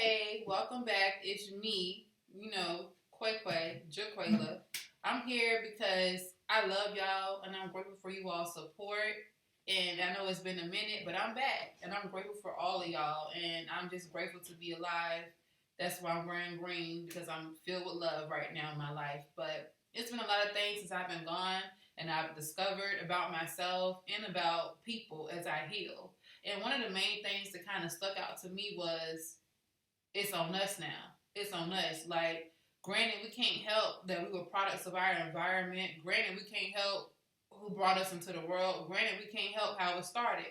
Hey, welcome back. It's me, Quay, Jaquela. I'm here because I love y'all and I'm grateful for you all support. And I know it's been a minute, but I'm back and I'm grateful for all of y'all. And I'm just grateful to be alive. That's why I'm wearing green because I'm filled with love right now in my life. But it's been a lot of things since I've been gone and I've discovered about myself and about people as I heal. And one of the main things that kind of stuck out to me was it's on us now. It's on us. Like, granted, we can't help that we were products of our environment. Granted, we can't help who brought us into the world. Granted, we can't help how it started.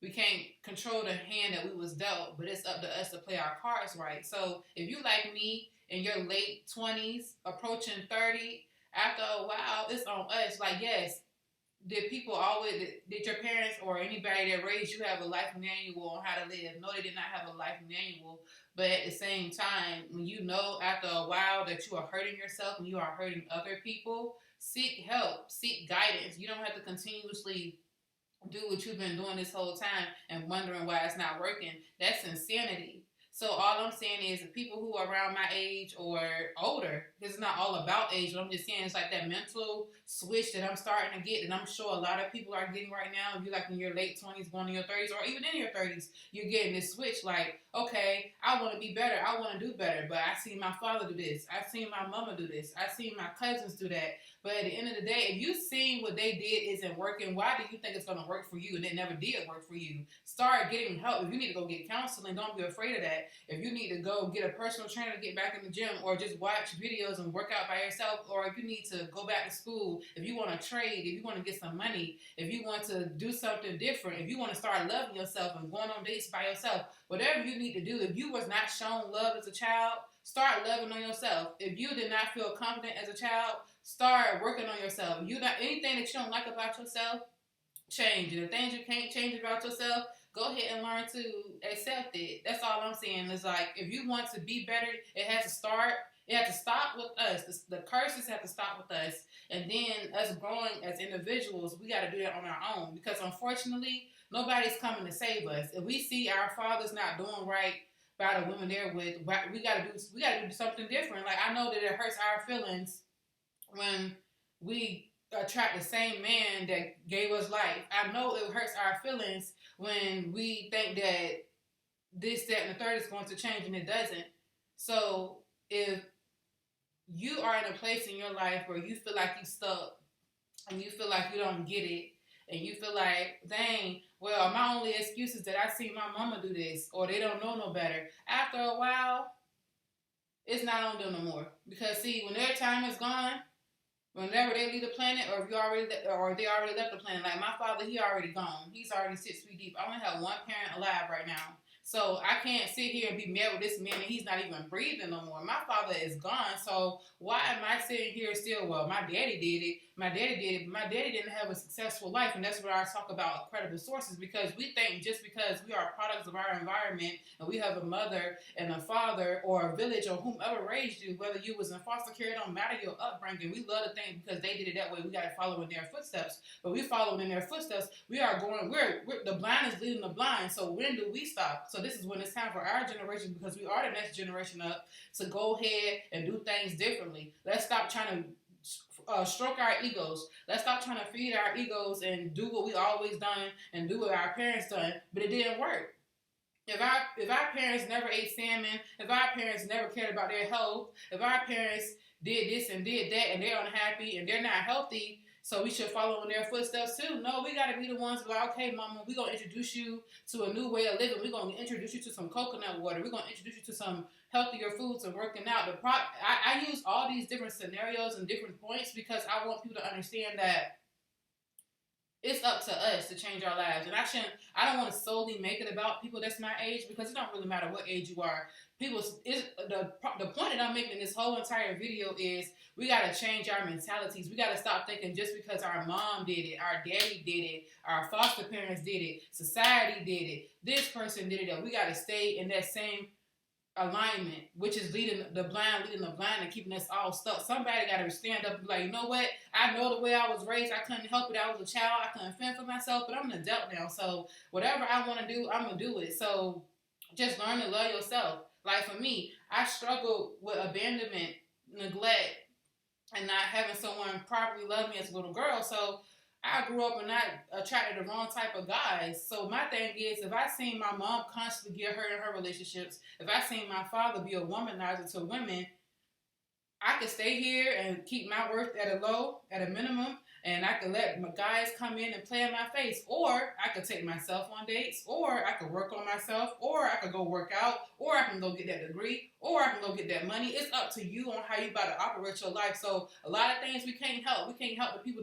We can't control the hand that we was dealt, but it's up to us to play our cards right. So if you like me in your late 20s, approaching 30, after a while, it's on us. Like, yes, did people always did your parents or anybody that raised you have a life manual on how to live? No, they did not have a life manual. But at the same time, when you know after a while that you are hurting yourself and you are hurting other people, seek help, seek guidance. You don't have to continuously do what you've been doing this whole time and wondering why it's not working. That's insanity. So all I'm saying is the people who are around my age or older, because it's not all about age, but I'm just saying it's like that mental switch that I'm starting to get, and I'm sure a lot of people are getting right now. If you're like in your late 20s, going in your 30s, or even in your 30s, you're getting this switch like, okay, I want to be better. I want to do better. But I seen my father do this. I seen my mama do this. I seen my cousins do that. But at the end of the day, if you seen what they did isn't working, why do you think it's going to work for you and it never did work for you? Start getting help. If you need to go get counseling, don't be afraid of that. If you need to go get a personal trainer to get back in the gym or just watch videos and work out by yourself, or if you need to go back to school, if you want to trade, if you want to get some money, if you want to do something different, if you want to start loving yourself and going on dates by yourself, whatever you need to do, if you was not shown love as a child, start loving on yourself. If you did not feel confident as a child, start working on yourself. You not anything that you don't like about yourself, change. And the things you can't change about yourself, go ahead and learn to accept it. That's all I'm saying. It's like if you want to be better, it has to start. It has to stop with us. The curses have to stop with us. And then us growing as individuals, we got to do that on our own. Because unfortunately, nobody's coming to save us. If we see our fathers not doing right by the women they're with, we gotta do something different. Like I know that it hurts our feelings when we attract the same man that gave us life. I know it hurts our feelings when we think that this, that, and the third is going to change and it doesn't. So if you are in a place in your life where you feel like you stuck and you feel like you don't get it and you feel like, dang, well, my only excuse is that I see my mama do this or they don't know no better. After a while, it's not on them no more. Because see, when their time is gone, whenever they leave the planet, or if you already or they already left the planet, like my father, he already gone. He's already 6 feet deep. I only have one parent alive right now. So I can't sit here and be mad with this man and he's not even breathing no more. My father is gone. So why am I sitting here still? Well, my daddy did it. My daddy did it, but my daddy didn't have a successful life. And that's where I talk about credible sources, because we think just because we are products of our environment and we have a mother and a father or a village or whomever raised you, whether you was in foster care, it don't matter your upbringing. We love to think because they did it that way, we got to follow in their footsteps. But we follow in their footsteps. We are going, we're the blind is leading the blind. So when do we stop? So this is when it's time for our generation, because we are the next generation up, to go ahead and do things differently. Let's stop trying to stroke our egos. Let's stop trying to feed our egos and do what we always done and do what our parents done, but it didn't work. If our parents never ate salmon, if our parents never cared about their health, if our parents did this and did that and they're unhappy and they're not healthy, so we should follow in their footsteps too. No, we got to be the ones who are like, okay, mama, we're going to introduce you to a new way of living. We're going to introduce you to some coconut water. We're going to introduce you to some healthier foods and working out. I use all these different scenarios and different points because I want people to understand that it's up to us to change our lives. And I don't want to solely make it about people that's my age, because it don't really matter what age you are. The point that I'm making in this whole entire video is we got to change our mentalities. We got to stop thinking just because our mom did it, our daddy did it, our foster parents did it, society did it, this person did it, that we got to stay in that same alignment, which is leading the blind and keeping us all stuck. Somebody got to stand up and be like, you know what? I know the way I was raised. I couldn't help it. I was a child. I couldn't fend for myself, but I'm an adult now. So whatever I want to do, I'm going to do it. So Just learn to love yourself. Like for me, I struggled with abandonment, neglect, and not having someone properly love me as a little girl. So I grew up and I attracted the wrong type of guys. So my thing is, if I seen my mom constantly get hurt in her relationships, if I seen my father be a womanizer to women, I could stay here and keep my worth at a minimum, and I could let my guys come in and play in my face. Or I could take myself on dates, or I could work on myself, or I could go work out, or I can go get that degree, or I can go get that money. It's up to you on how you about to operate your life. So a lot of things we can't help. We can't help the people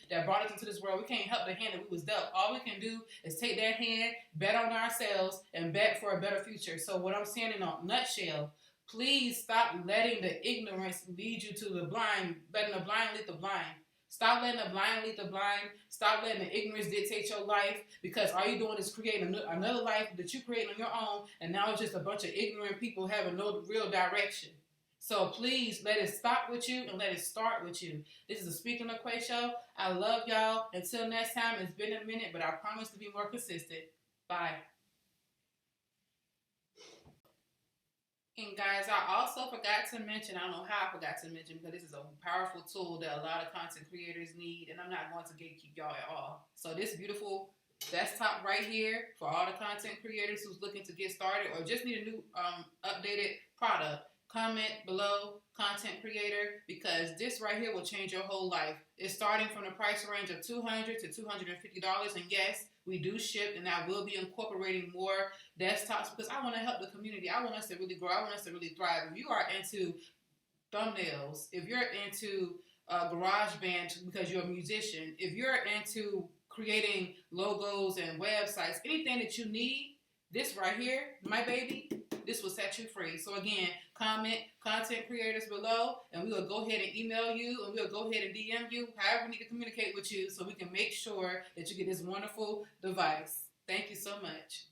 that brought us into this world. We can't help the hand that we was dealt. All we can do is take that hand, bet on ourselves, and bet for a better future. So what I'm saying in a nutshell, please stop letting the ignorance lead you to the blind, letting the blind lead the blind. Stop letting the blind lead the blind. Stop letting the ignorance dictate your life, because all you're doing is creating another life that you create on your own, and now it's just a bunch of ignorant people having no real direction. So please let it stop with you and let it start with you. This is a Speaking of Quay show. I love y'all. Until next time, it's been a minute, but I promise to be more consistent. Bye. And guys, I also forgot to mention, I don't know how I forgot to mention, because this is a powerful tool that a lot of content creators need, and I'm not going to gatekeep y'all at all. So this beautiful desktop right here for all the content creators who's looking to get started or just need a new updated product, comment below, content creator, because this right here will change your whole life. It's starting from the price range of $200 to $250, and yes, we do ship, and I will be incorporating more desktops because I want to help the community. I want us to really grow. I want us to really thrive. If you are into thumbnails, if you're into GarageBand because you're a musician, if you're into creating logos and websites, anything that you need, this right here, my baby, this will set you free. So again, comment content creators below, and we will go ahead and email you, and we'll go ahead and DM you, however we need to communicate with you so we can make sure that you get this wonderful device. Thank you so much.